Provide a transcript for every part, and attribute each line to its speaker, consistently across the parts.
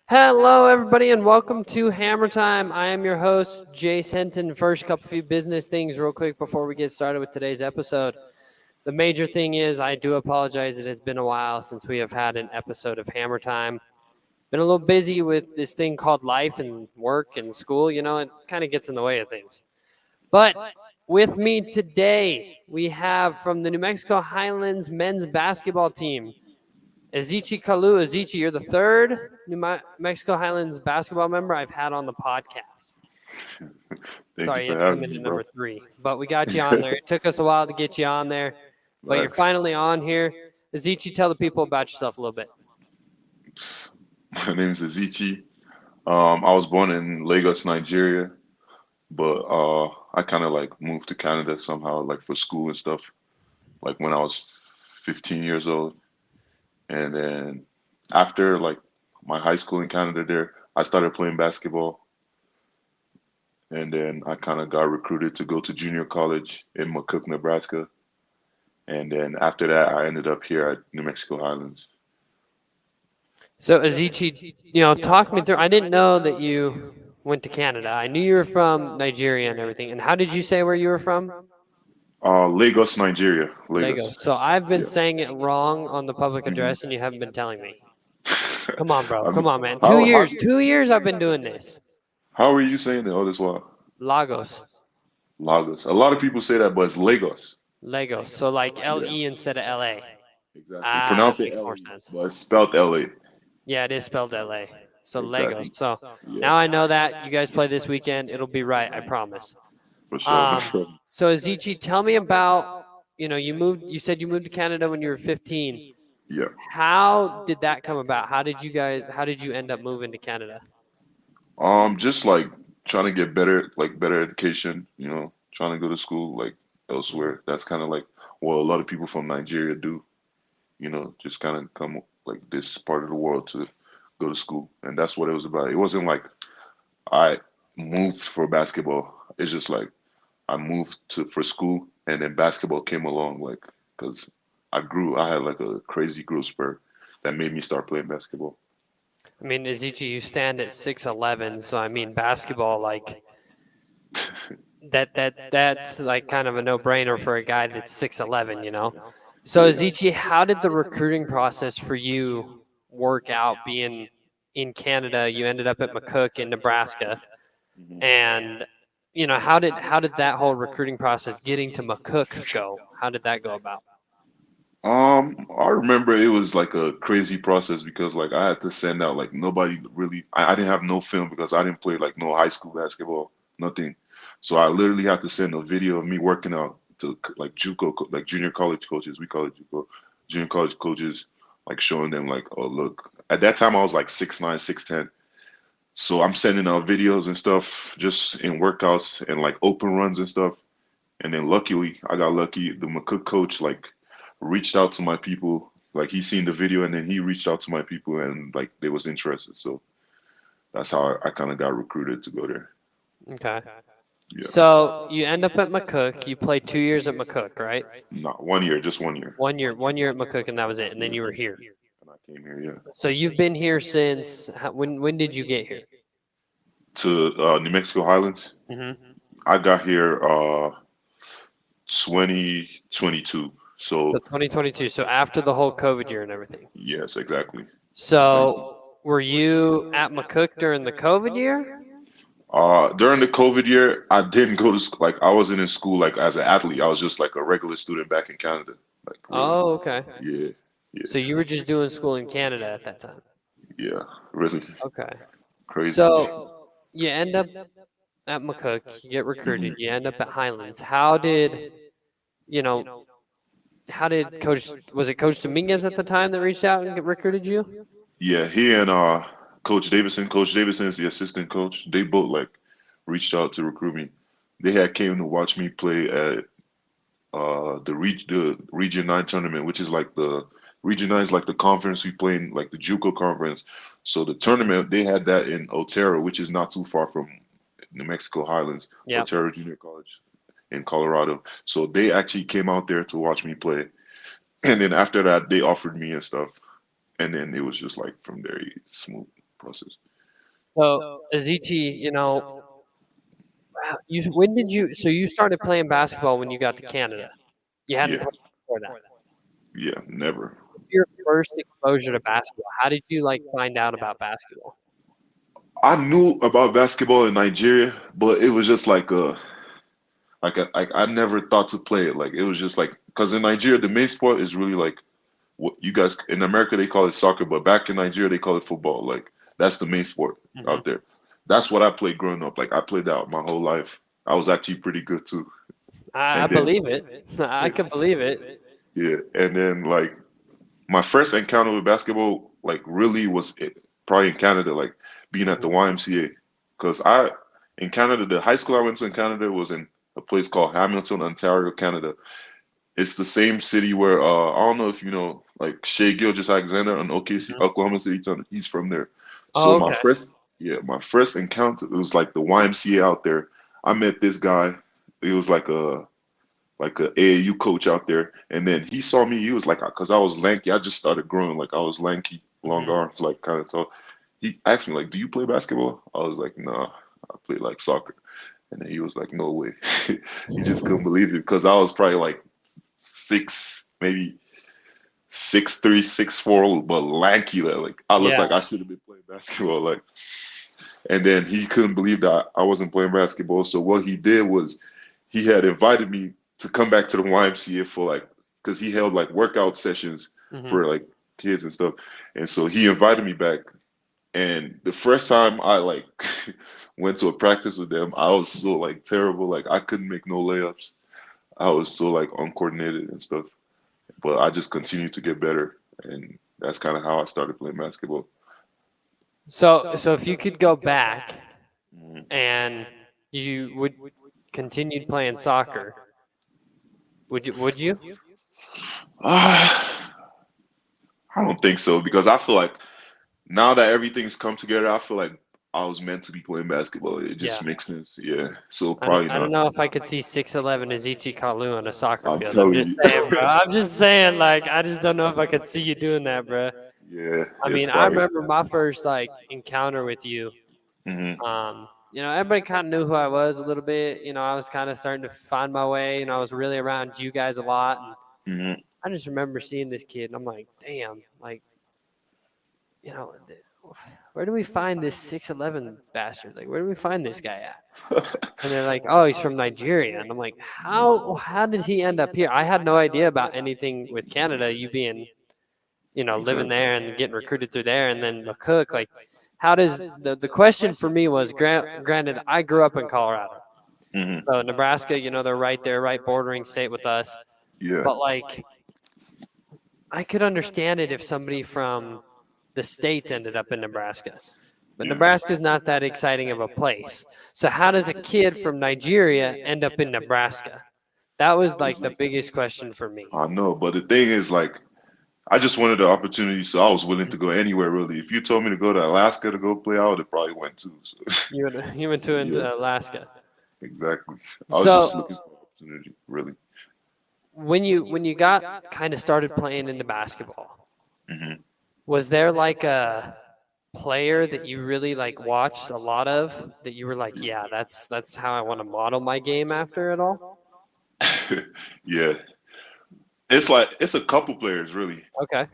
Speaker 1: Hello, everybody, and welcome to Hammer Time. I am your host, Jace Henton. First, couple few business things, real quick, before we get started with today's episode. The major thing is, I do apologize. It has been a while since we have had an episode of Hammer Time. Been a little busy with this thing called life and work and school. It kind of gets in the way of things. But with me today, we have from the New Mexico Highlands men's basketball team, Ezichi Kalu. Ezichi, you're the third New Mexico Highlands basketball member I've had on the podcast.
Speaker 2: Thank you
Speaker 1: Sorry, you
Speaker 2: for
Speaker 1: had to come
Speaker 2: having
Speaker 1: in
Speaker 2: me,
Speaker 1: at
Speaker 2: bro.
Speaker 1: number three, but we got you on there. It took us a while to get you on there, but you're
Speaker 2: Max,
Speaker 1: finally on here. Ezichi, tell the people about yourself a little bit.
Speaker 2: my name's Ezichi. I was born in Lagos, Nigeria, but I kind of like moved to Canada somehow, like for school and stuff, like when I was 15 years old. And then after like my high school in Canada there, I started playing basketball. And then I kind of got recruited to go to junior college in McCook, Nebraska. And then after that, I ended up here at New Mexico Highlands.
Speaker 1: So, Ezichi, talk me through. I didn't know that you went to Canada. I knew you were from Nigeria and everything. And how did you say where you were from?
Speaker 2: Lagos, Nigeria. Lagos.
Speaker 1: Lagos. So I've been
Speaker 2: Yeah.
Speaker 1: saying it wrong on the public
Speaker 2: Mhm.
Speaker 1: address, and you haven't been telling me. Come on, bro.
Speaker 2: I mean,
Speaker 1: Come on, man. Two
Speaker 2: how
Speaker 1: years. 2 years I've been doing this.
Speaker 2: how are you saying that all this while?
Speaker 1: Lagos.
Speaker 2: Lagos. A lot of people say that, but it's Lagos.
Speaker 1: Legos. So like
Speaker 2: Yeah,
Speaker 1: LE instead of LA.
Speaker 2: exactly. You
Speaker 1: Ah, that
Speaker 2: pronounce it
Speaker 1: makes more
Speaker 2: L-E,
Speaker 1: sense.
Speaker 2: but it's spelled L-A.
Speaker 1: Yeah, it is spelled LA. So Legos.
Speaker 2: Exactly.
Speaker 1: So
Speaker 2: Yeah,
Speaker 1: now I know that. You guys play this weekend. It'll be right, I promise.
Speaker 2: for sure. No
Speaker 1: Um,
Speaker 2: problem.
Speaker 1: so Zichi, tell me about, you said you moved to Canada when you were 15.
Speaker 2: Yeah.
Speaker 1: How did that come about? How did you end up moving to Canada?
Speaker 2: Just like trying to get better, like better education. Trying to go to school like
Speaker 1: Mhm.
Speaker 2: elsewhere. That's kind of like what a lot of people from Nigeria do. Just kind of come like this part of the world to go to school, and that's what it was about. It wasn't like I moved for basketball. It's just like I moved to for school, and then basketball came along, like because I grew. I had like a crazy growth spurt that made me start playing basketball.
Speaker 1: I mean, Zichi, you stand at 6'11", so I mean, basketball, like, that's like kind of a no-brainer for a guy that's 6'11". So
Speaker 2: Yeah.
Speaker 1: Zichi, how did the recruiting process for you work out being in Canada? You ended up at McCook in Nebraska,
Speaker 2: Mhm.
Speaker 1: and how did that whole recruiting process getting to McCook go? How did that go about?
Speaker 2: I remember it was like a crazy process because like I had to send out like nobody really. I didn't have no film because I didn't play like no high school basketball, nothing. So I literally had to send a video of me working out to like JUCO, like junior college coaches. We call it JUCO, junior college coaches, like showing them like, oh look. At that time I was like 6'9", 6'10". So I'm sending out videos and stuff just in workouts and like open runs and stuff. And then luckily, I got lucky. The McCook coach like reached out to my people. Like he seen the video and then he reached out to my people and like they was interested. So that's how I kind of got recruited to go there.
Speaker 1: Okay.
Speaker 2: Yeah,
Speaker 1: So you end up at McCook. You played 2 years at McCook, right?
Speaker 2: not 1 year, just 1 year.
Speaker 1: 1 year at McCook, and that was it. And then
Speaker 2: Yeah,
Speaker 1: you were here.
Speaker 2: and I came here. Yeah,
Speaker 1: So you've been here since when did you get here?
Speaker 2: to New Mexico Highlands.
Speaker 1: Hmm.
Speaker 2: I got here 2022.
Speaker 1: So
Speaker 2: So
Speaker 1: 2022. So after the whole COVID year and everything.
Speaker 2: yes, exactly.
Speaker 1: So were you at McCook during the COVID year?
Speaker 2: During the COVID year, I didn't go to school. Like I wasn't in school like as an athlete. I was just like a regular student back in Canada. Like really.
Speaker 1: Oh, okay.
Speaker 2: Yeah, yeah,
Speaker 1: So you were just doing school in Canada at that time.
Speaker 2: yeah. Really
Speaker 1: Okay.
Speaker 2: crazy.
Speaker 1: So you end up at McCook, you get recruited,
Speaker 2: Mhm.
Speaker 1: you end up at Highlands. You know, how did Coach, was it Coach Dominguez at the time that reached out and recruited you?
Speaker 2: Yeah, he and Coach Davison. Coach Davison is the assistant coach. They both like reached out to recruit me. They had came to watch me play at the Region 9 tournament, which is like the Region 9 is like the conference we play in, like the JUCO conference. So the tournament they had that in Otero, which is not too far from New Mexico Highlands,
Speaker 1: Yeah.
Speaker 2: Otero Junior College in Colorado. So they actually came out there to watch me play, and then after that they offered me and stuff, and then it was just like from there smooth. process.
Speaker 1: So, Ezichi, when did you? So you started playing basketball when you got to Canada. You hadn't
Speaker 2: Yeah,
Speaker 1: played before that.
Speaker 2: yeah, never.
Speaker 1: Your first exposure to basketball. How did you like find out about basketball?
Speaker 2: I knew about basketball in Nigeria, but it was just like I never thought to play it. Like it was just like because in Nigeria the main sport is really like what you guys in America they call it soccer, but back in Nigeria they call it football. Like that's the main sport
Speaker 1: Hmm.
Speaker 2: out there. That's what I played growing up. Like I played that my whole life. I was actually pretty good too.
Speaker 1: I
Speaker 2: And then
Speaker 1: believe it. I can believe it.
Speaker 2: yeah, and then like my first encounter with basketball like really was probably in Canada, like being at the
Speaker 1: Mhm.
Speaker 2: YMCA. Because I in Canada, the high school I went to in Canada was in a place called Hamilton, Ontario, Canada. It's the same city where I don't know if you know like Shea Gilgeous Alexander on OKC,
Speaker 1: Mhm.
Speaker 2: Oklahoma City Thunder. He's from there. So
Speaker 1: Oh, okay.
Speaker 2: my first encounter it was like the YMCA out there. I met this guy. He was like a AAU coach out there, and then he saw me. He was like, because I was lanky. I just started growing. Like I was lanky, long
Speaker 1: Hmm.
Speaker 2: arms, like kind of tall. He asked me like, "Do you play basketball?" I was like, "Nah, I play like soccer." And then he was like, "No way." He just couldn't believe it because I was probably like six, maybe 6'3", 6'4", but lanky. Like I looked
Speaker 1: Yeah.
Speaker 2: like I should have been playing basketball. Like, and then he couldn't believe that I wasn't playing basketball. So what he did was he had invited me to come back to the YMCA for like because he held like workout sessions
Speaker 1: Hmm.
Speaker 2: for like kids and stuff. And so he invited me back. And the first time I like went to a practice with them, I was so like terrible. Like I couldn't make no layups. I was so like uncoordinated and stuff. But I just continued to get better, and that's kind of how I started playing basketball.
Speaker 1: So if you could go back
Speaker 2: Mhm.
Speaker 1: and you would continued playing soccer, would you? Would you?
Speaker 2: Ah, I don't think so because I feel like now that everything's come together, I feel like I was meant to be playing basketball. It
Speaker 1: Yeah.
Speaker 2: just makes sense. Yeah. So
Speaker 1: I don't,
Speaker 2: probably
Speaker 1: I don't
Speaker 2: not.
Speaker 1: know if I could see 6'11" Ezichi Kalu on a soccer
Speaker 2: I'm
Speaker 1: field. I'm
Speaker 2: telling
Speaker 1: just
Speaker 2: you.
Speaker 1: saying, bro. I'm just saying, like, I just don't know if I could see you doing that, bro.
Speaker 2: Yeah,
Speaker 1: I
Speaker 2: it's
Speaker 1: mean, I
Speaker 2: probably.
Speaker 1: remember my first like encounter with you.
Speaker 2: Hmm.
Speaker 1: Everybody kind of knew who I was a little bit. I was kind of starting to find my way. I was really around you guys a lot, and
Speaker 2: Hmm.
Speaker 1: I just remember seeing this kid, and I'm like, damn, like, you know, th- where do we find this 6'11" bastard? Like, where do we find this guy at? And they're like, oh, he's from Nigeria. And I'm like, how did he end up here? I had no idea about anything with Canada, you being, living
Speaker 2: Exactly.
Speaker 1: there and getting recruited through there. And then McCook, like, how does the question for me was, granted, I grew up in Colorado.
Speaker 2: Hmm.
Speaker 1: So Nebraska, they're right there, right bordering state with us.
Speaker 2: Yeah.
Speaker 1: But like, I could understand it if somebody from the states ended up in Nebraska. But
Speaker 2: Yeah.
Speaker 1: Nebraska's not that exciting of a place. So how does a kid from Nigeria end up in Nebraska? That was like the biggest question for me.
Speaker 2: I know, but the thing is, like, I just wanted the opportunity, so I was willing to go anywhere. Really, if you told me to go to Alaska to go play, I would have probably went too. So,
Speaker 1: You went to
Speaker 2: yeah,
Speaker 1: into Alaska.
Speaker 2: exactly. I was just
Speaker 1: So
Speaker 2: looking for opportunity, really.
Speaker 1: when you got kind of started playing into basketball,
Speaker 2: Hmm.
Speaker 1: was there like a player that you really like watched a lot of that you were like, yeah, that's how I want to model my game after it all?
Speaker 2: Yeah, it's like it's a couple players, really.
Speaker 1: Okay.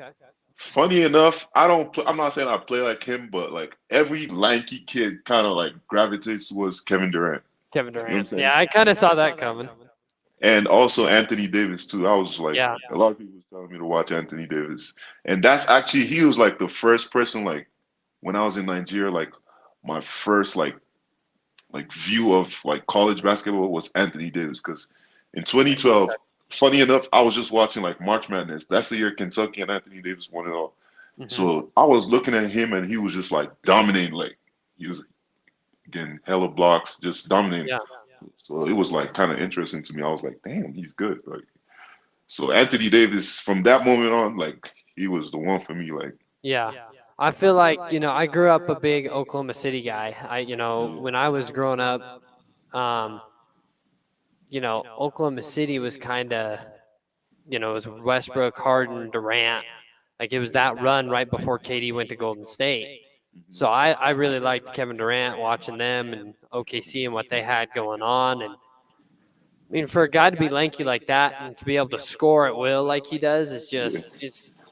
Speaker 2: Funny enough, I don't. I'm not saying I play like him, but like every lanky kid kind of like gravitates towards Kevin Durant.
Speaker 1: Kevin
Speaker 2: You know what I'm
Speaker 1: Durant.
Speaker 2: saying?
Speaker 1: Yeah, I kind of saw that coming.
Speaker 2: And also Anthony Davis too. I was like,
Speaker 1: Yeah.
Speaker 2: a lot of people was telling me to watch Anthony Davis, and that's actually he was like the first person like when I was in Nigeria, like my first like view of like college basketball was Anthony Davis because in 2012, funny enough, I was just watching like March Madness. That's the year Kentucky and Anthony Davis won it all.
Speaker 1: Hmm.
Speaker 2: So I was looking at him and he was just like dominating, like he was getting hella blocks, just dominating.
Speaker 1: Yeah.
Speaker 2: So it was like kind of interesting to me. I was like, damn, he's good. Like so Anthony Davis from that moment on, like he was the one for me. Like
Speaker 1: Yeah. I feel like, I grew up a big Oklahoma City guy. When I was growing up, um, Oklahoma City was kind of, it was Westbrook, Harden, Durant. Like it was that run right before KD went to Golden State. So I really liked Kevin Durant, watching them and OKC and what they had going on. And I mean, for a guy to be lanky like that and to be able to score at will like he does is
Speaker 2: Yeah,
Speaker 1: just
Speaker 2: it's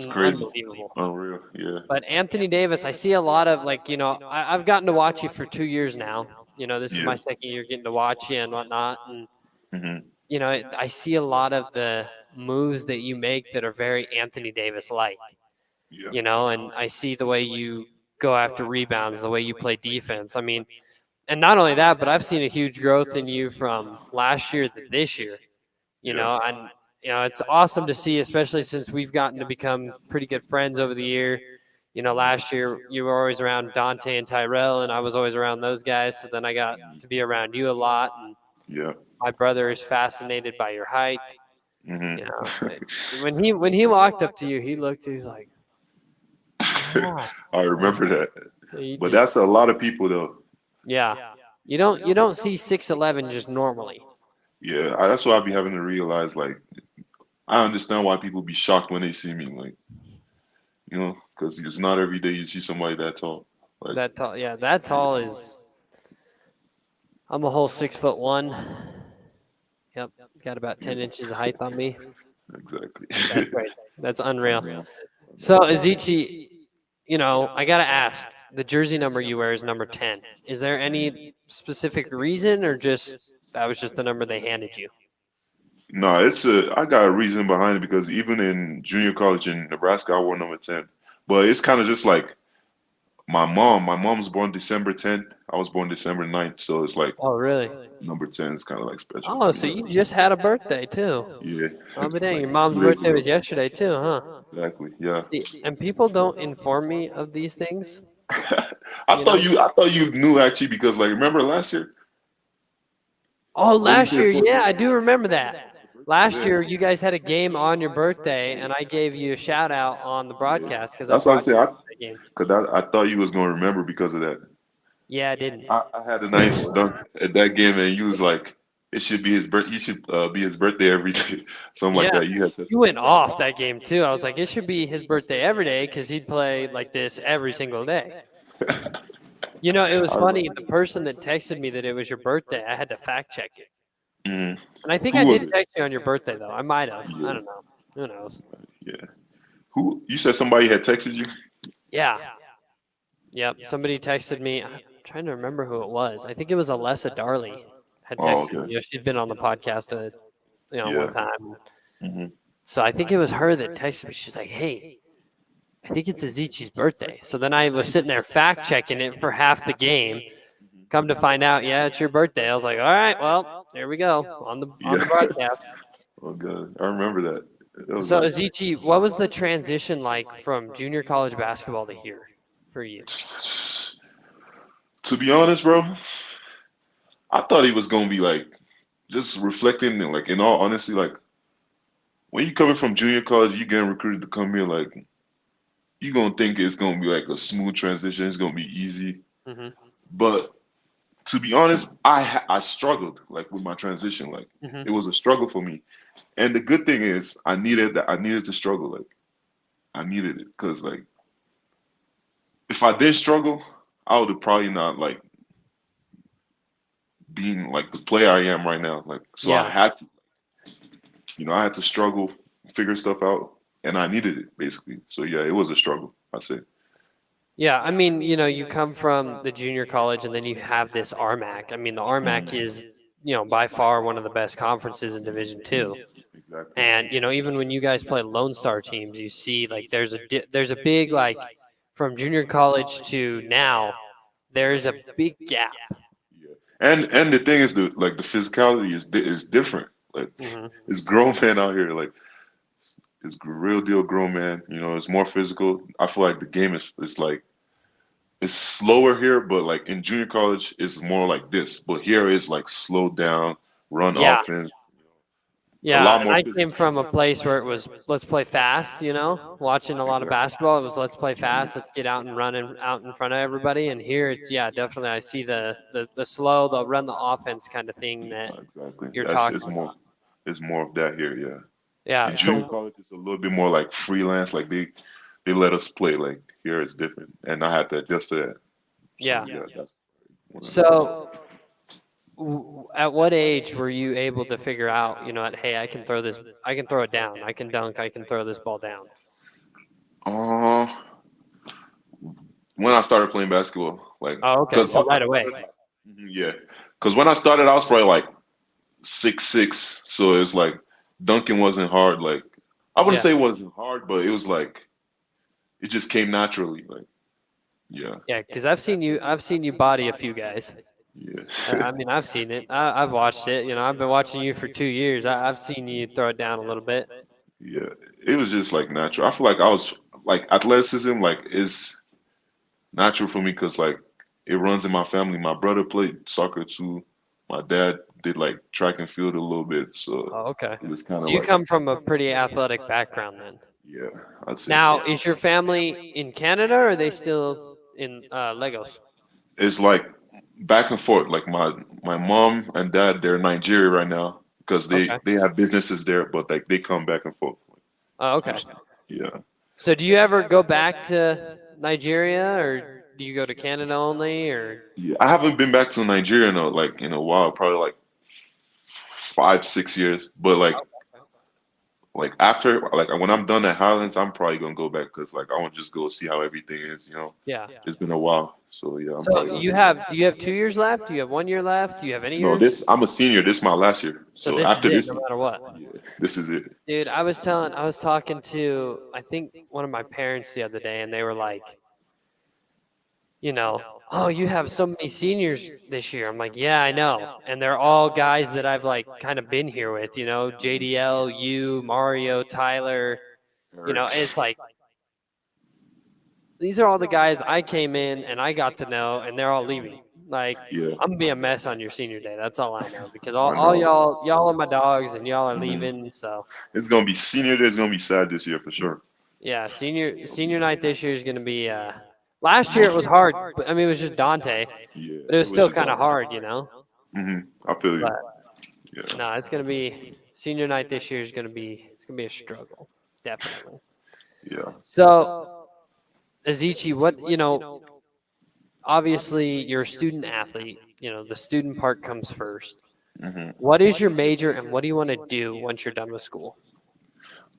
Speaker 2: crazy,
Speaker 1: unbelievable.
Speaker 2: unreal. Yeah,
Speaker 1: But Anthony Davis, I see a lot of like, I've gotten to watch you for 2 years now. This is
Speaker 2: yeah,
Speaker 1: my second year getting to watch you and whatnot. And,
Speaker 2: hmm
Speaker 1: I see a lot of the moves that you make that are very Anthony Davis like,
Speaker 2: yeah,
Speaker 1: and I see the way you go after rebounds, the way you play defense. I mean, and not only that, but I've seen a huge growth in you from last year to this year,
Speaker 2: yeah.
Speaker 1: and it's awesome to see, especially since we've gotten to become pretty good friends over the year. Last year you were always around Dante and Tyrell, and I was always around those guys. So then I got to be around you a lot, and
Speaker 2: Yeah.
Speaker 1: my brother is fascinated by your height.
Speaker 2: hmm
Speaker 1: You know, when he walked up to you, he's like, wow,
Speaker 2: I
Speaker 1: like
Speaker 2: remember that.
Speaker 1: he
Speaker 2: But
Speaker 1: just
Speaker 2: that's a lot of people though.
Speaker 1: yeah. You don't see 6'11" just normally.
Speaker 2: Yeah, that's what I be having to realize. Like, I understand why people be shocked when they see me. Like, because it's not every day you see somebody that tall. Like,
Speaker 1: That tall, yeah, that tall is. I'm a whole 6'1". Yep, got about
Speaker 2: yeah,
Speaker 1: 10 inches of height on me.
Speaker 2: exactly.
Speaker 1: That's great. That's unreal. So Ezichi, I gotta ask. The jersey number you wear is number 10. Is there any specific reason, or just that was just the number they handed you?
Speaker 2: No, I got a reason behind it because even in junior college in Nebraska, I wore number 10. But it's kind of just like my mom's born December 10th. I was born December 9th, so it's like
Speaker 1: Oh, really?
Speaker 2: number 10 is kind of like special
Speaker 1: Oh,
Speaker 2: to me.
Speaker 1: so you just had a birthday too?
Speaker 2: Yeah,
Speaker 1: Oh, but dang,
Speaker 2: like
Speaker 1: your mom's
Speaker 2: 2 days
Speaker 1: birthday
Speaker 2: ago.
Speaker 1: was yesterday too, huh?
Speaker 2: Exactly. Yeah.
Speaker 1: See, and people don't inform me of these things.
Speaker 2: I
Speaker 1: You
Speaker 2: thought
Speaker 1: know.
Speaker 2: you knew actually because like remember last year?
Speaker 1: Oh,
Speaker 2: What you
Speaker 1: last
Speaker 2: say
Speaker 1: year,
Speaker 2: for
Speaker 1: yeah, I do remember that. Last
Speaker 2: yeah.
Speaker 1: year, you guys had a game on your birthday, and I gave you a shout out on the
Speaker 2: Yeah.
Speaker 1: broadcast because I
Speaker 2: That's what I'm saying.
Speaker 1: broadcasted that game.
Speaker 2: I thought you was gonna remember because of that.
Speaker 1: Yeah, I didn't.
Speaker 2: I had a nice dunk at that game, and you was like, it should be his birth. He should be his birthday every day, something like
Speaker 1: Yeah,
Speaker 2: that. You had said
Speaker 1: you
Speaker 2: something
Speaker 1: went
Speaker 2: like that.
Speaker 1: off that game too. I was like, it should be his birthday every day because he'd play like this every single day. It was
Speaker 2: I was
Speaker 1: funny.
Speaker 2: like,
Speaker 1: The person that texted me that it was your birthday, I had to fact check it.
Speaker 2: mm,
Speaker 1: And I think I
Speaker 2: who was
Speaker 1: did
Speaker 2: it?
Speaker 1: text you on your birthday, though. I might have. I
Speaker 2: Yeah,
Speaker 1: don't know. Who knows?
Speaker 2: yeah. Who you said somebody had texted you?
Speaker 1: Yeah. Yep. Somebody texted me. I'm trying to remember who it was. I think it was Alessa Darley had
Speaker 2: Oh,
Speaker 1: texted me.
Speaker 2: okay.
Speaker 1: She's been on the podcast, one
Speaker 2: Yeah.
Speaker 1: time.
Speaker 2: hmm
Speaker 1: So I think it was her that texted me. She's like, "Hey, I think it's Ezichi's birthday." So then I was sitting there fact checking it for half the game. Come to find out, yeah, it's your birthday. I was like, "All right, well, there we go on
Speaker 2: Yeah.
Speaker 1: the broadcast."
Speaker 2: Oh god, I remember that. That was
Speaker 1: So
Speaker 2: nice.
Speaker 1: Ezichi, what was the transition like from junior college basketball to here for you?
Speaker 2: To be honest, bro, I thought he was gonna be like just reflecting and like in all honesty, like when you coming from junior college, you getting recruited to come here, like you gonna think it's gonna be like a smooth transition, it's gonna be easy.
Speaker 1: Hmm.
Speaker 2: But to be honest, I struggled like with my transition. Like
Speaker 1: Hmm.
Speaker 2: it was a struggle for me. And the good thing is I needed to struggle. Like I needed it. Cause like if I did struggle, I would have probably not like being like the player I am right now. Like so I
Speaker 1: Yeah.
Speaker 2: had to I had to struggle, figure stuff out, and I needed it basically. So yeah, it was a struggle, I'd say.
Speaker 1: Yeah, I mean, you come from the junior college and then you have this RMAC. I mean, the RMAC
Speaker 2: Mhm.
Speaker 1: is, by far one of the best conferences in Division Two.
Speaker 2: Exactly.
Speaker 1: And, even when you guys play Lone Star teams, you see like there's a big like from junior college to now, there's a big gap.
Speaker 2: Yeah. And the thing is the physicality is different. Like
Speaker 1: Hmm.
Speaker 2: it's grown man out here. Like it's real deal grown man. It's more physical. I feel like the game is like it's slower here, but like in junior college, it's more like this. But here is like slowed down, run
Speaker 1: Yeah.
Speaker 2: offense, a
Speaker 1: Yeah,
Speaker 2: lot
Speaker 1: and
Speaker 2: more
Speaker 1: I
Speaker 2: physical.
Speaker 1: came from a place where it was let's play fast, watching a lot of
Speaker 2: Exactly.
Speaker 1: basketball. It was let's play fast, let's get out and run out in front of everybody. And here it's yeah, definitely I see the slow, the run the offense kind of thing that
Speaker 2: Exactly.
Speaker 1: you're
Speaker 2: That's
Speaker 1: talking about.
Speaker 2: it's more of that here. Yeah.
Speaker 1: Yeah,
Speaker 2: In junior
Speaker 1: so
Speaker 2: college, it's a little bit more like freelance. Like they let us play. Like here it's different, and I had to adjust to that. So
Speaker 1: Yeah.
Speaker 2: yeah, that's one of the things.
Speaker 1: So, at what age were you able to figure out, hey, I can throw this, I can throw it down, I can dunk, I can throw this ball down?
Speaker 2: Uh, when I started playing basketball, like,
Speaker 1: Oh, okay.
Speaker 2: cause
Speaker 1: So
Speaker 2: I
Speaker 1: right away.
Speaker 2: started, yeah, cause when I started, I was probably like 6'6", so it's like dunking wasn't hard. Like I wouldn't
Speaker 1: Yeah.
Speaker 2: say it wasn't hard, but it was like it just came naturally. Like yeah,
Speaker 1: Yeah. Because I've seen you body a few guys.
Speaker 2: yeah,
Speaker 1: I mean, I've seen it. I've watched it. I've been watching you for 2 years. I've seen you throw it down a little bit.
Speaker 2: yeah. It was just like natural. I feel like I was like athleticism, like is natural for me because like it runs in my family. My brother played soccer too. My dad did like track and field a little bit, so
Speaker 1: Oh, okay.
Speaker 2: it was kind
Speaker 1: So
Speaker 2: of
Speaker 1: you
Speaker 2: like
Speaker 1: come from a pretty athletic background then.
Speaker 2: yeah, I'd say so.
Speaker 1: Now, is your family in Canada or are they still in Legos?
Speaker 2: It's like back and forth. Like my mom and dad, they're in Nigeria right now because
Speaker 1: Okay.
Speaker 2: they have businesses there, but like they come back and forth.
Speaker 1: Oh, okay.
Speaker 2: Yeah,
Speaker 1: So do you ever go back to Nigeria or do you go to Canada only or?
Speaker 2: yeah. I haven't been back to Nigeria in a while, probably like 5 6 years. But like after like when I'm done at Highlands, I'm probably gonna go back because like I want to just go see how everything is.
Speaker 1: Yeah.
Speaker 2: It's been a while, so yeah, I'm
Speaker 1: So
Speaker 2: probably gonna
Speaker 1: you
Speaker 2: go back.
Speaker 1: have, do you have 2 years left? Do you have 1 year left? Do you have any
Speaker 2: No,
Speaker 1: years?
Speaker 2: this I'm a senior. This is my last year.
Speaker 1: So
Speaker 2: So
Speaker 1: this is
Speaker 2: after
Speaker 1: it,
Speaker 2: this,
Speaker 1: no matter what.
Speaker 2: yeah, this is it.
Speaker 1: Dude, I was talking to, I think one of my parents the other day, and they were like, oh, you have so many seniors this year. I'm like, yeah, I know. And they're all guys that I've like kind of been here with, JDL, you, Mario, Tyler,
Speaker 2: Eric.
Speaker 1: and it's like, these are all the guys I came in and I got to know, and they're all leaving. Like,
Speaker 2: Yeah,
Speaker 1: I'm gonna be a mess on your senior day. That's all I know because all,
Speaker 2: I
Speaker 1: all
Speaker 2: know.
Speaker 1: y'all are my dogs and y'all are
Speaker 2: Mhm.
Speaker 1: leaving. So
Speaker 2: It's gonna be senior day. It's gonna be sad this year for sure.
Speaker 1: yeah, senior night this year is gonna be. Last year it was hard. I mean, it was just Dante,
Speaker 2: Yeah,
Speaker 1: but it was
Speaker 2: it was
Speaker 1: still
Speaker 2: just
Speaker 1: kind of
Speaker 2: done.
Speaker 1: hard.
Speaker 2: I feel you.
Speaker 1: But
Speaker 2: Yeah,
Speaker 1: no, it's gonna be senior night this year is gonna be it's gonna be a struggle, definitely.
Speaker 2: yeah.
Speaker 1: So Ezichi, obviously you're a student athlete. The student part comes first.
Speaker 2: hmm
Speaker 1: What is your major and what do you want to do once you're done with school?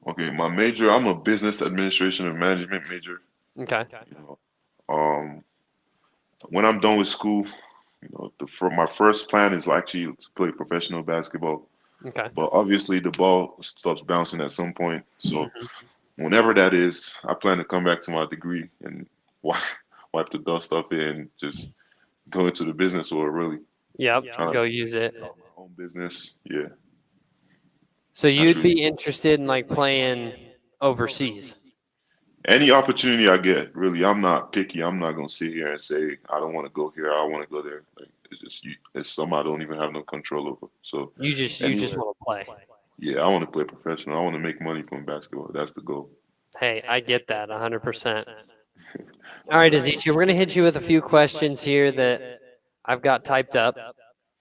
Speaker 2: Okay, my major. I'm a business administration and management major.
Speaker 1: Okay.
Speaker 2: You know, um, when I'm done with school, my first plan is actually to play professional basketball.
Speaker 1: Okay.
Speaker 2: But obviously, the ball stops bouncing at some point. So
Speaker 1: Mhm.
Speaker 2: whenever that is, I plan to come back to my degree and wipe, wipe the dust off it and just go into the business world. Really
Speaker 1: Yep.
Speaker 2: trying to
Speaker 1: Go use it.
Speaker 2: start my own business. Yeah,
Speaker 1: So
Speaker 2: that's
Speaker 1: you'd
Speaker 2: really
Speaker 1: be interested in like playing overseas.
Speaker 2: any opportunity I get. Really, I'm not picky. I'm not gonna sit here and say I don't want to go here. I want to go there. Like it's just it's something I don't even have no control over. So
Speaker 1: You just
Speaker 2: anywhere,
Speaker 1: want to play.
Speaker 2: yeah, I want to play professional. I want to make money from basketball. That's the goal.
Speaker 1: Hey, I get that 100%. All right, Azichi, we're going to hit you with a few questions here that I've got typed up.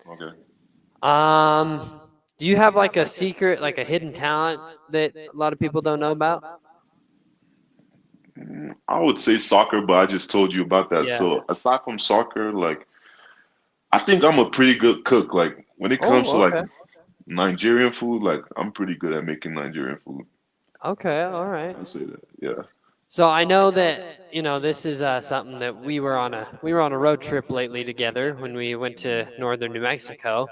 Speaker 2: Okay.
Speaker 1: Um, do you have like a secret, like a hidden talent that a lot of people don't know about?
Speaker 2: I would say soccer, but I just told you about that.
Speaker 1: Yeah.
Speaker 2: So aside from soccer, like I think I'm a pretty good cook. Like when it comes to
Speaker 1: Oh,
Speaker 2: like
Speaker 1: okay.
Speaker 2: Nigerian food, like I'm pretty good at making Nigerian food.
Speaker 1: Okay, all right.
Speaker 2: I'd say that. Yeah.
Speaker 1: So I know that this is something that we were on a road trip lately together when we went to northern New Mexico.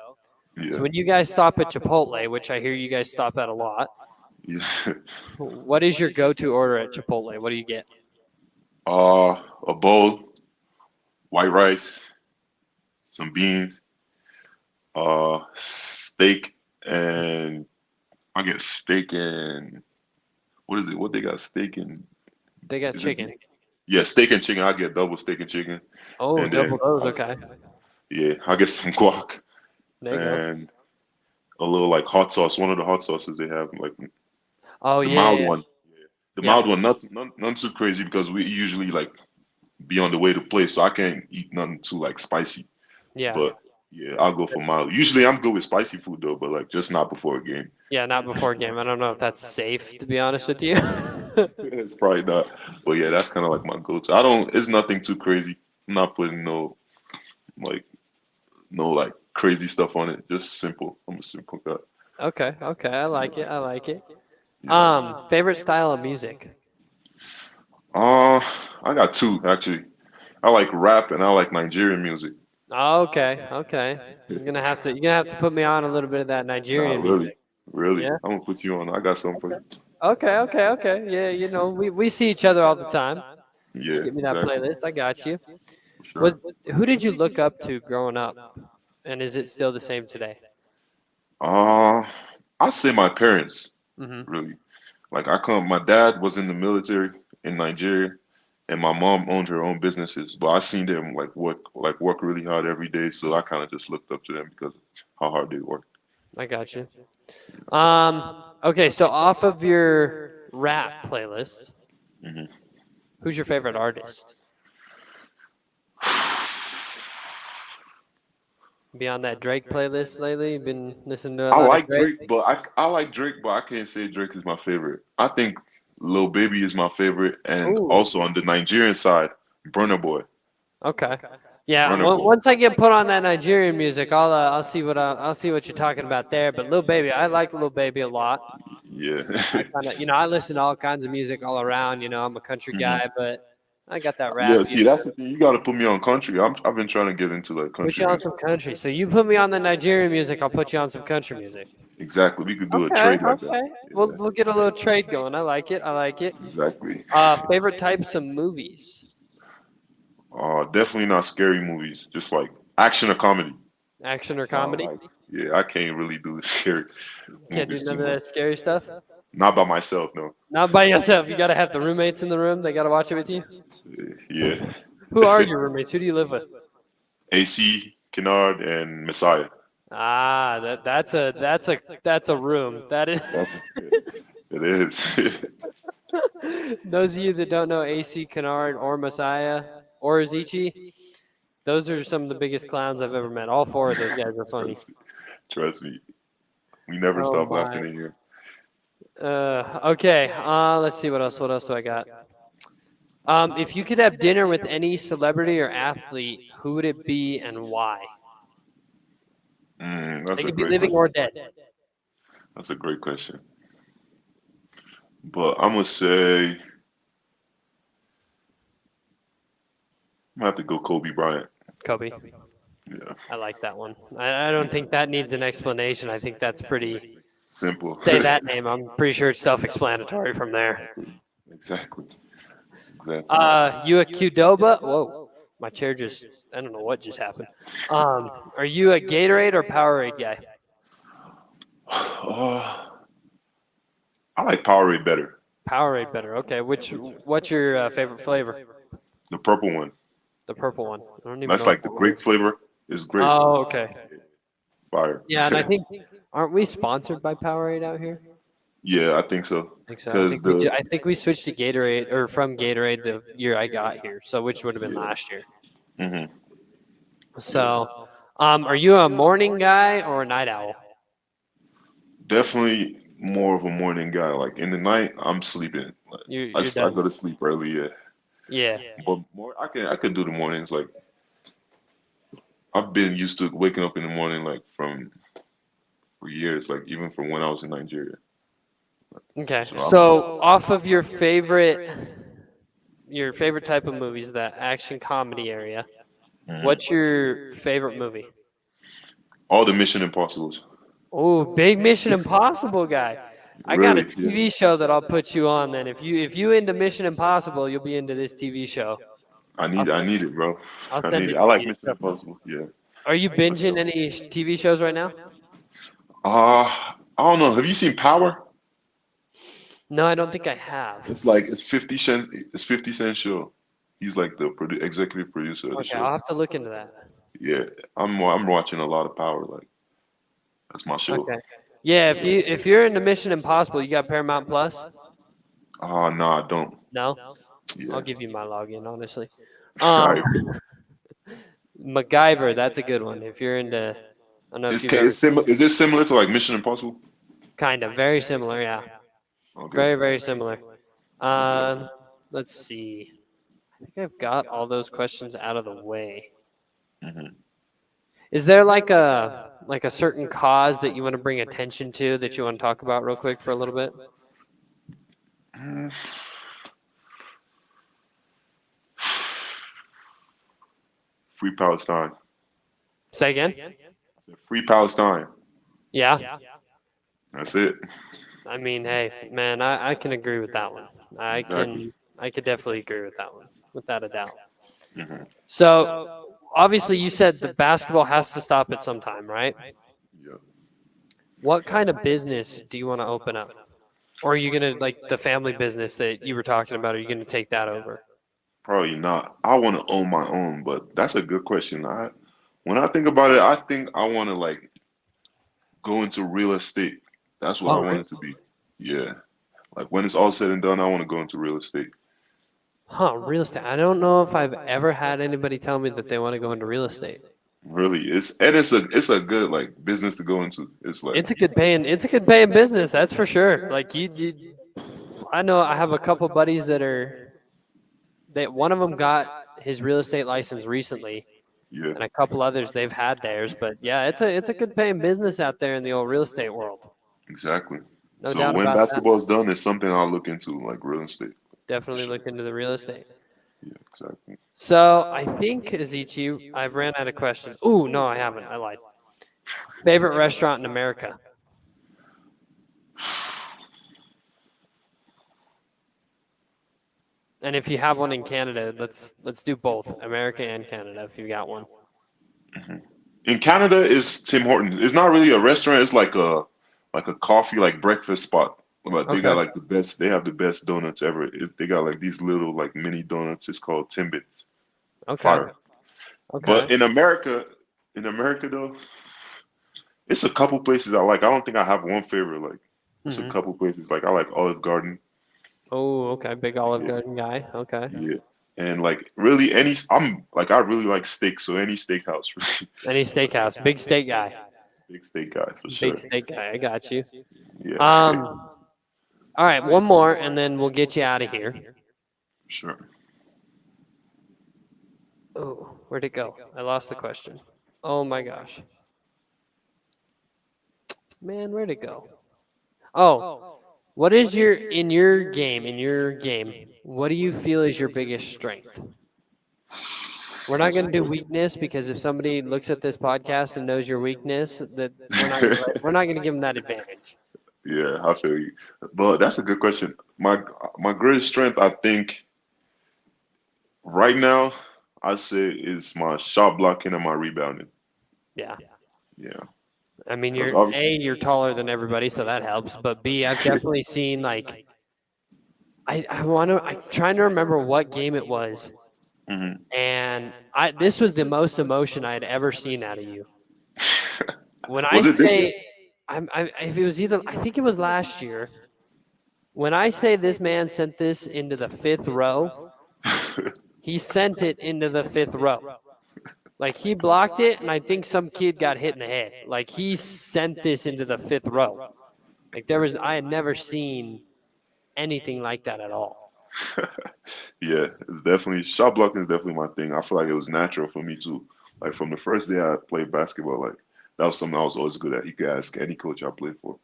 Speaker 1: So
Speaker 2: Yeah.
Speaker 1: when you guys stop at Chipotle, which I hear you guys stop at a lot,
Speaker 2: Yeah.
Speaker 1: what is your go-to order at Chipotle? What do you get?
Speaker 2: A bowl, white rice, some beans, steak, and I get steak and what is it? What they got? Steak and
Speaker 1: They got
Speaker 2: is it?
Speaker 1: chicken.
Speaker 2: Yeah, steak and chicken. I get double steak and chicken,
Speaker 1: Oh,
Speaker 2: and
Speaker 1: double
Speaker 2: then
Speaker 1: those. Okay,
Speaker 2: yeah, I get some guac
Speaker 1: there you go.
Speaker 2: and a little like hot sauce. One of the hot sauces they have, like
Speaker 1: Oh
Speaker 2: the
Speaker 1: yeah,
Speaker 2: mild
Speaker 1: yeah,
Speaker 2: one. The
Speaker 1: yeah,
Speaker 2: mild one, not too crazy because we usually like be on the way to play, so I can't eat nothing too like spicy.
Speaker 1: yeah.
Speaker 2: But Yeah, I'll go for mild. Usually I'm good with spicy food though, but like just not before a game.
Speaker 1: Yeah, not before a game. I don't know if that's safe, to be honest with you.
Speaker 2: It's probably not. But yeah, that's kind of like my go-to. I don't. It's nothing too crazy. I'm not putting like no like crazy stuff on it. Just simple. I'm a simple guy.
Speaker 1: Okay, okay, I like it. I like it.
Speaker 2: Yeah.
Speaker 1: Favorite style of music?
Speaker 2: Uh, I got two actually. I like rap and I like Nigerian music.
Speaker 1: Okay, okay. You're gonna have to put me on a little bit of that
Speaker 2: Nah,
Speaker 1: Nigerian
Speaker 2: really,
Speaker 1: music.
Speaker 2: really.
Speaker 1: Yeah.
Speaker 2: I'm gonna put you on. I got something for you.
Speaker 1: Okay, okay, okay. Yeah, we see each other all the time.
Speaker 2: Yeah,
Speaker 1: Give me that
Speaker 2: exactly.
Speaker 1: playlist. I got you.
Speaker 2: For
Speaker 1: Was
Speaker 2: sure.
Speaker 1: who did you look up to growing up, and is it still the same today?
Speaker 2: Uh, I say my parents
Speaker 1: Mm-hmm.
Speaker 2: really. Like I come, my dad was in the military in Nigeria, and my mom owned her own businesses. But I seen them like work really hard every day. So I kind of just looked up to them because of how hard they work.
Speaker 1: I got you. Okay, so off of your rap playlist,
Speaker 2: Hmm.
Speaker 1: who's your favorite artist? Beyond that Drake playlist lately, you been listening to a
Speaker 2: I
Speaker 1: lot of
Speaker 2: like
Speaker 1: Drake?
Speaker 2: Drake, but I like Drake, but I can't say Drake is my favorite. I think Lil Baby is my favorite, and
Speaker 1: Ooh,
Speaker 2: also on the Nigerian side, Burna Boy.
Speaker 1: okay. Yeah,
Speaker 2: Burna Boy.
Speaker 1: once I get put on that Nigerian music, I'll see I'll see what you're talking about there. But Lil Baby, I like Lil Baby a lot.
Speaker 2: Yeah.
Speaker 1: I kind of, I listen to all kinds of music all around. I'm a country
Speaker 2: Hmm.
Speaker 1: guy, but I got that rap
Speaker 2: Yeah. See,
Speaker 1: music.
Speaker 2: that's the thing. You got to put me on country. I've been trying to get into like
Speaker 1: Put
Speaker 2: country
Speaker 1: you on
Speaker 2: music.
Speaker 1: some country. So you put me on the Nigerian music, I'll put you on some country music.
Speaker 2: Exactly. We could do a
Speaker 1: Okay,
Speaker 2: trade like that.
Speaker 1: okay.
Speaker 2: Yeah.
Speaker 1: We'll get a little trade going. I like it. I like it.
Speaker 2: Exactly.
Speaker 1: Favorite types of movies?
Speaker 2: Definitely not scary movies. Just like action or comedy.
Speaker 1: Action or
Speaker 2: Uh,
Speaker 1: comedy?
Speaker 2: like, yeah, I can't really do the scary
Speaker 1: Can't do
Speaker 2: movies too
Speaker 1: none of
Speaker 2: much.
Speaker 1: that scary stuff.
Speaker 2: Not by myself, no.
Speaker 1: Not by yourself. You got to have the roommates in the room. They got to watch it with you.
Speaker 2: Yeah.
Speaker 1: Who are your roommates? Who do you live with?
Speaker 2: AC, Kennard, and Messiah.
Speaker 1: Ah, that's a room. That is.
Speaker 2: That's it is.
Speaker 1: Those of you that don't know AC Kennard or Messiah or Zichi, those are some of the biggest clowns I've ever met. All four of those guys are funny.
Speaker 2: trust, trust me. We never
Speaker 1: Oh
Speaker 2: stop
Speaker 1: my.
Speaker 2: laughing in here.
Speaker 1: Okay. Let's see what else. What else do I got? If you could have dinner with any celebrity or athlete, who would it be and why? They
Speaker 2: That's a
Speaker 1: could be
Speaker 2: great
Speaker 1: living
Speaker 2: question.
Speaker 1: or dead.
Speaker 2: That's a great question. But I'm gonna say I'm gonna have to go Kobe Bryant.
Speaker 1: Kobe.
Speaker 2: Yeah.
Speaker 1: I like that one. I don't think that needs an explanation. I think that's pretty.
Speaker 2: Simple.
Speaker 1: Say that name. I'm pretty sure it's self-explanatory from there.
Speaker 2: Exactly. Exactly.
Speaker 1: You a Qdoba? Whoa, my chair just. I don't know what just happened. Are you a Gatorade or Powerade guy?
Speaker 2: I like Powerade better.
Speaker 1: Powerade better. Okay. What's your favorite flavor?
Speaker 2: The purple one.
Speaker 1: The purple one. I don't even know
Speaker 2: That's
Speaker 1: what
Speaker 2: like the
Speaker 1: that one
Speaker 2: grape
Speaker 1: is.
Speaker 2: flavor. It's great.
Speaker 1: Oh, okay.
Speaker 2: Fire.
Speaker 1: Yeah, and I think aren't we sponsored by Powerade out here?
Speaker 2: Yeah, I think so.
Speaker 1: I think so.
Speaker 2: Cause the
Speaker 1: I think we switched to Gatorade or from Gatorade the year I got here, so which would have been
Speaker 2: yeah.
Speaker 1: last year.
Speaker 2: Hmm. Yeah.
Speaker 1: So, are you a morning guy or a night owl?
Speaker 2: Definitely more of a morning guy. Like in the night, I'm sleeping. Like,
Speaker 1: You're
Speaker 2: I
Speaker 1: done.
Speaker 2: go to sleep early, yeah.
Speaker 1: Yeah.
Speaker 2: But more, I can do the mornings. Like I've been used to waking up in the morning, like from for years. Like even from when I was in Nigeria.
Speaker 1: Okay.
Speaker 2: So I'm.
Speaker 1: So, off of your favorite type of movies, that action comedy area,
Speaker 2: Mhm.
Speaker 1: what's your favorite movie?
Speaker 2: All the Mission Impossibles.
Speaker 1: Oh, big Mission Impossible guy. I got a
Speaker 2: Really, yeah.
Speaker 1: TV show that I'll put you on then. If you into Mission Impossible, you'll be into this TV show. I'll
Speaker 2: I
Speaker 1: send,
Speaker 2: need it, bro.
Speaker 1: I'll
Speaker 2: I
Speaker 1: send
Speaker 2: need
Speaker 1: it
Speaker 2: it. I
Speaker 1: to
Speaker 2: like
Speaker 1: you.
Speaker 2: Mission Impossible. Yeah,
Speaker 1: Are you
Speaker 2: for
Speaker 1: binging
Speaker 2: sure.
Speaker 1: any TV shows right now?
Speaker 2: I don't know. Have you seen Power?
Speaker 1: No, I don't think I have.
Speaker 2: It's 50 Cent. It's 50 Cent show. He's like the executive producer of the
Speaker 1: Okay,
Speaker 2: show.
Speaker 1: I'll have to look into that.
Speaker 2: Yeah, I'm watching a lot of Power. Like that's my show.
Speaker 1: Okay. Yeah, if you're into Mission Impossible, you got Paramount Plus?
Speaker 2: No, I don't.
Speaker 1: No? I'll
Speaker 2: Yeah.
Speaker 1: give you my login, honestly.
Speaker 2: All
Speaker 1: Um,
Speaker 2: right.
Speaker 1: MacGyver, that's a good one. If you're into, I don't know if you've ever
Speaker 2: Is it similar to like Mission Impossible?
Speaker 1: kind of very similar, yeah,
Speaker 2: Okay.
Speaker 1: very very similar.
Speaker 2: Okay.
Speaker 1: Um, let's see. I think I've got all those questions out of the way.
Speaker 2: Hmm.
Speaker 1: Is there like a certain cause that you want to bring attention to that you want to talk about real quick for a little bit?
Speaker 2: Free Palestine.
Speaker 1: Say again.
Speaker 2: I said Free Palestine.
Speaker 1: Yeah.
Speaker 2: That's it.
Speaker 1: I mean, hey, man, I can agree with that one.
Speaker 2: Exactly.
Speaker 1: I could definitely agree with that one, without a doubt.
Speaker 2: Hmm.
Speaker 1: So obviously, you said the basketball has to stop at some time, right?
Speaker 2: Yeah.
Speaker 1: What kind of business do you want to open up? Or are you gonna like the family business that you were talking about? Are you gonna take that over?
Speaker 2: Probably not. I want to own my own, but that's a good question. When I think about it, I think I want to like go into real estate. That's what I
Speaker 1: Oh,
Speaker 2: want it to be. Yeah. Like when it's all said and done, I want to go into real estate.
Speaker 1: huh? Real estate. I don't know if I've ever had anybody tell me that they want to go into real estate.
Speaker 2: Really, it's a good like business to go into. It's like
Speaker 1: It's a good paying business, that's for sure. Like I know I have a couple buddies that one of them got his real estate license recently,
Speaker 2: yeah,
Speaker 1: and a couple others they've had theirs. But yeah, it's a good paying business out there in the old real estate world.
Speaker 2: exactly.
Speaker 1: No
Speaker 2: So
Speaker 1: doubt
Speaker 2: when
Speaker 1: about that.
Speaker 2: basketball is done, it's something I'll look into, like real estate for
Speaker 1: Definitely
Speaker 2: sure.
Speaker 1: look into the real estate.
Speaker 2: Yeah, exactly.
Speaker 1: So I think Ezichi, I've ran out of questions. Ooh, no, I haven't. I lied. Favorite restaurant in America? And if you have one in Canada, let's do both, America and Canada, if you got one.
Speaker 2: Mhm. In Canada, is Tim Hortons. It's not really a restaurant. It's like a coffee like breakfast spot. But they got
Speaker 1: Okay.
Speaker 2: like the best. They have the best donuts ever. They got like these little like mini donuts. It's called Timbits.
Speaker 1: Okay.
Speaker 2: Fire.
Speaker 1: Okay.
Speaker 2: But in America though, it's a couple places I like. I don't think I have one favorite. Like, there's a
Speaker 1: Hmm.
Speaker 2: couple places like I like Olive Garden.
Speaker 1: Oh, okay. Big Olive
Speaker 2: Yeah,
Speaker 1: Garden guy. Okay.
Speaker 2: yeah. And like really any, I'm like I really like steak. So any steakhouse,
Speaker 1: Any steakhouse. Big steak guy.
Speaker 2: big steak guy for
Speaker 1: Big
Speaker 2: sure.
Speaker 1: steak guy. I got you.
Speaker 2: Yeah,
Speaker 1: All right, one more, and then we'll get you out of here.
Speaker 2: for sure.
Speaker 1: Oh, where'd it go? I lost the question. Oh my gosh. Man, where'd it go? Oh, what is in your game, what do you feel is your biggest strength? We're not going to do weakness because if somebody looks at this podcast and knows your weakness, that we're not going to give them that advantage.
Speaker 2: Yeah, I feel you. But that's a good question. My greatest strength, I think, right now, I'd say is my shot blocking and my rebounding.
Speaker 1: Yeah.
Speaker 2: Yeah,
Speaker 1: I mean,
Speaker 2: because obviously,
Speaker 1: you're taller than everybody, so that helps. But B, I've definitely seen like I'm trying to remember what game it was,
Speaker 2: hmm.
Speaker 1: and this was the most emotion I had ever seen out of you. When I
Speaker 2: Was it this year?
Speaker 1: say if it was either I think it was last year. When I say this man sent this into the fifth row, he sent it into the fifth row. Like he blocked it, and I think some kid got hit in the head. Like he sent this into the fifth row. Like I had never seen anything like that at all.
Speaker 2: Yeah, it's definitely shot blocking is definitely my thing. I feel like it was natural for me too. Like from the first day I played basketball, like that was something I was always good at. You could ask any coach I played for.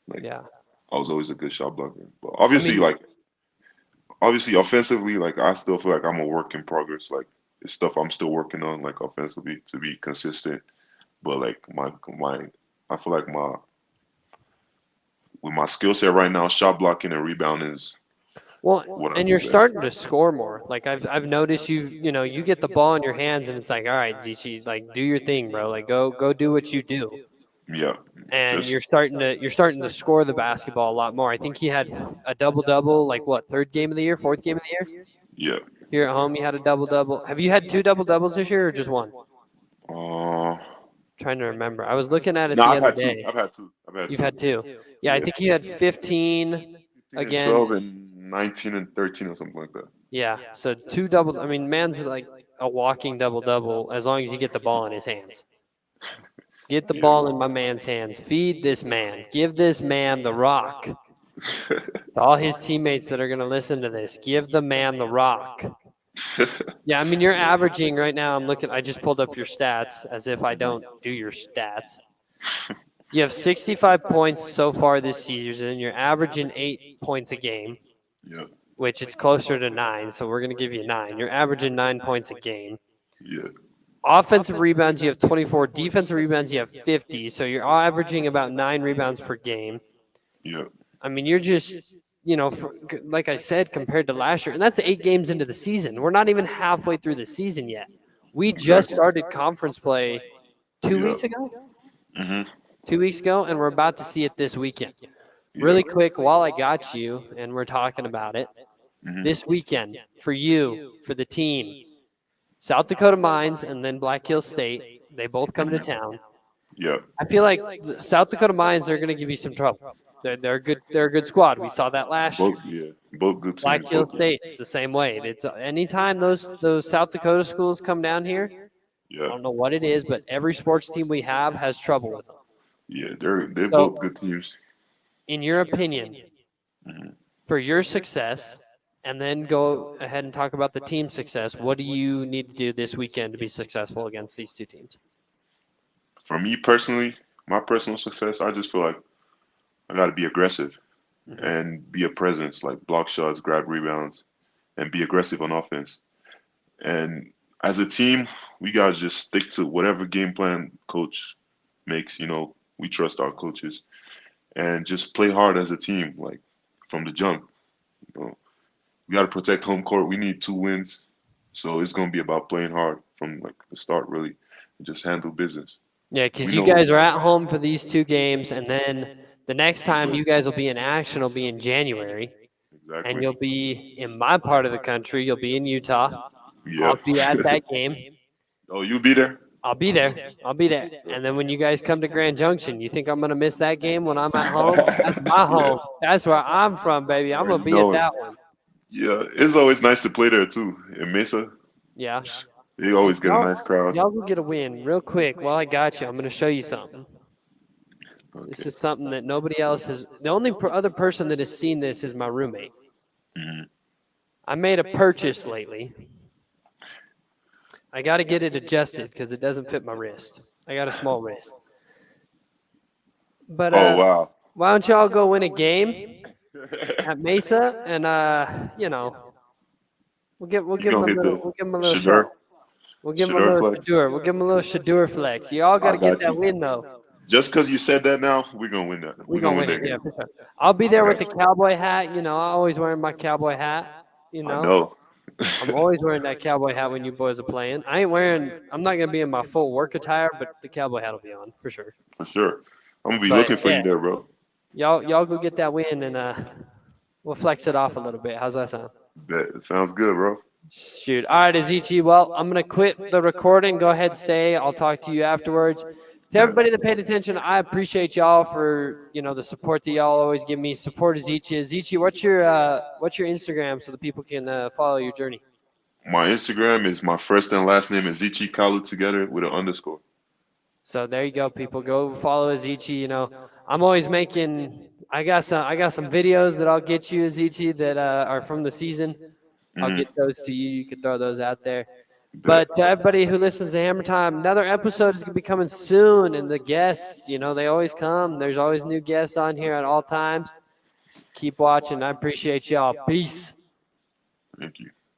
Speaker 2: Like
Speaker 1: Yeah.
Speaker 2: I was always a good shot blocker. But
Speaker 1: I mean,
Speaker 2: obviously offensively, like I still feel like I'm a work in progress. Like it's stuff I'm still working on, like offensively to be consistent. But like my I feel like my with my skill set right now, shot blocking and rebounding is
Speaker 1: well,
Speaker 2: what I
Speaker 1: and
Speaker 2: do
Speaker 1: you're
Speaker 2: best.
Speaker 1: starting to score more. Like I've noticed you get the ball in your hands and it's like, all right, Zichi, like do your thing, bro. Like go do what you do.
Speaker 2: Yeah,
Speaker 1: And
Speaker 2: just
Speaker 1: you're starting to score the basketball a lot more. I think he had a double double, like what, third game of the year, fourth game of the year?
Speaker 2: yeah.
Speaker 1: Here at home, you had a double double. Have you had two double doubles this year or just one?
Speaker 2: Uh,
Speaker 1: Trying to remember. I was looking at it
Speaker 2: no,
Speaker 1: the
Speaker 2: I've
Speaker 1: other
Speaker 2: had two.
Speaker 1: day.
Speaker 2: I've had
Speaker 1: You've
Speaker 2: two.
Speaker 1: had two. Yeah, I
Speaker 2: Yeah,
Speaker 1: think you had 15
Speaker 2: 15 and 12
Speaker 1: against.
Speaker 2: and 19 and 13 or something like that.
Speaker 1: Yeah, so two double. I mean, man's like a walking double-double as long as you get the ball in his hands. Get the
Speaker 2: Yeah.
Speaker 1: ball in my man's hands. Feed this man. Give this man the rock. To all his teammates that are going to listen to this, give the man the rock. Yeah, I mean, you're averaging right now. I just pulled up your stats as if I don't do your stats. You have 65 points so far this season. You're averaging 8 points a game,
Speaker 2: Yeah.
Speaker 1: which it's closer to 9. So we're going to give you 9. You're averaging 9 points a game.
Speaker 2: Yeah.
Speaker 1: Offensive rebounds, you have 24. Defensive rebounds, you have 50. So you're averaging about 9 rebounds per game.
Speaker 2: Yeah.
Speaker 1: I mean, you're just, like I said, compared to last year, and that's 8 games into the season. We're not even halfway through the season yet. We just
Speaker 2: Exactly.
Speaker 1: started conference play 2
Speaker 2: Yeah.
Speaker 1: weeks ago.
Speaker 2: Mhm.
Speaker 1: 2 weeks ago, and we're about to see it this weekend.
Speaker 2: Yeah.
Speaker 1: Really quick, while I got you and we're talking about it,
Speaker 2: Mhm.
Speaker 1: this weekend for you, for the team, South Dakota Mines and then Black Hills State, they both come to town.
Speaker 2: Yeah.
Speaker 1: I feel like the South Dakota Mines are going to give you some trouble. They're good. They're a good squad. We saw that last year.
Speaker 2: Both. Yeah. Both good
Speaker 1: Black
Speaker 2: teams.
Speaker 1: Hills State, it's the same way. It's anytime those South Dakota schools come down here. I
Speaker 2: Yeah.
Speaker 1: don't know what it is, but every sports team we have has trouble with them.
Speaker 2: Yeah. They're both
Speaker 1: So,
Speaker 2: good teams.
Speaker 1: in your opinion,
Speaker 2: Mhm.
Speaker 1: for your success, and then go ahead and talk about the team's success, what do you need to do this weekend to be successful against these two teams?
Speaker 2: For me personally, my personal success, I just feel like I got to be aggressive
Speaker 1: Mm-hmm.
Speaker 2: and be a presence, like block shots, grab rebounds, and be aggressive on offense. And as a team, we gotta just stick to whatever game plan coach makes. We trust our coaches and just play hard as a team, like from the jump. You know, we gotta protect home court. We need 2 wins, so it's gonna be about playing hard from like the start, really, and just handle business.
Speaker 1: Yeah,
Speaker 2: We
Speaker 1: because you
Speaker 2: know
Speaker 1: guys are at home for these 2 games, and then the next time you guys will be in action will be in January, and
Speaker 2: exactly.
Speaker 1: you'll be in my part of the country. You'll be in Utah.
Speaker 2: Yeah.
Speaker 1: I'll be at that game.
Speaker 2: Oh, you be there?
Speaker 1: I'll be there. I'll be there. And then when you guys come to Grand Junction, you think I'm going to miss that game when I'm at home? That's my
Speaker 2: Yeah.
Speaker 1: home. That's where I'm from, baby. I'm
Speaker 2: Oh,
Speaker 1: going to
Speaker 2: you
Speaker 1: be at
Speaker 2: know it.
Speaker 1: that one.
Speaker 2: Yeah, it's always nice to play there too. In Mesa,
Speaker 1: Yeah.
Speaker 2: you
Speaker 1: And
Speaker 2: always get a nice crowd.
Speaker 1: y'all go get a win real quick. While I got you, I'm going to show you something. This
Speaker 2: Okay.
Speaker 1: is something that nobody else has. The only other person that has seen this is my roommate.
Speaker 2: Mhm.
Speaker 1: I made a purchase lately. I got to get it adjusted because it doesn't fit my wrist. I got a small wrist. But
Speaker 2: Oh wow.
Speaker 1: why don't y'all go win a game at Mesa and we'll
Speaker 2: You
Speaker 1: give him
Speaker 2: gonna
Speaker 1: a
Speaker 2: hit
Speaker 1: little
Speaker 2: the
Speaker 1: show.
Speaker 2: Shador
Speaker 1: We'll give him a
Speaker 2: Shador
Speaker 1: little
Speaker 2: flex?
Speaker 1: Shadur. We'll give him a little Shadur flex. Y'all got
Speaker 2: I
Speaker 1: to get
Speaker 2: got
Speaker 1: that
Speaker 2: you.
Speaker 1: win though.
Speaker 2: Just because you said that now, we're gonna win that.
Speaker 1: We're
Speaker 2: We're gonna
Speaker 1: gonna
Speaker 2: win
Speaker 1: win
Speaker 2: that
Speaker 1: it, yeah,
Speaker 2: game.
Speaker 1: for sure. I'll be there
Speaker 2: I
Speaker 1: with
Speaker 2: got
Speaker 1: the
Speaker 2: you.
Speaker 1: cowboy hat. I'm always wearing my cowboy hat.
Speaker 2: I know.
Speaker 1: I'm always wearing that cowboy hat when you boys are playing. I'm not gonna be in my full work attire, but the cowboy hat will be on for sure.
Speaker 2: For sure. I'm gonna be
Speaker 1: But
Speaker 2: looking for
Speaker 1: yeah,
Speaker 2: you there, bro.
Speaker 1: y'all go get that win and we'll flex it off a little bit. How's that sound?
Speaker 2: That sounds good, bro.
Speaker 1: Shoot. All right, Ezichi. Well, I'm going to quit the recording. Go ahead, stay. I'll talk to you afterwards. To
Speaker 2: Bet.
Speaker 1: everybody that paid attention, I appreciate y'all for the support that y'all always give me. Support Ezichi. Ezichi, what's your Instagram so the people can follow your journey?
Speaker 2: My Instagram is my first and last name is Zichi Kalu together with an underscore.
Speaker 1: So there you go, people. Go follow Ezichi. I'm always making. I got some videos that I'll get you, Ezichi, that are from the season. I'll
Speaker 2: Hmm.
Speaker 1: get those to you. You can throw those out there.
Speaker 2: Bet.
Speaker 1: But to everybody who listens to Hammer Time, another episode is going to be coming soon. And the guests, they always come. There's always new guests on here at all times. Just keep watching. I appreciate y'all. Peace.
Speaker 2: Thank you.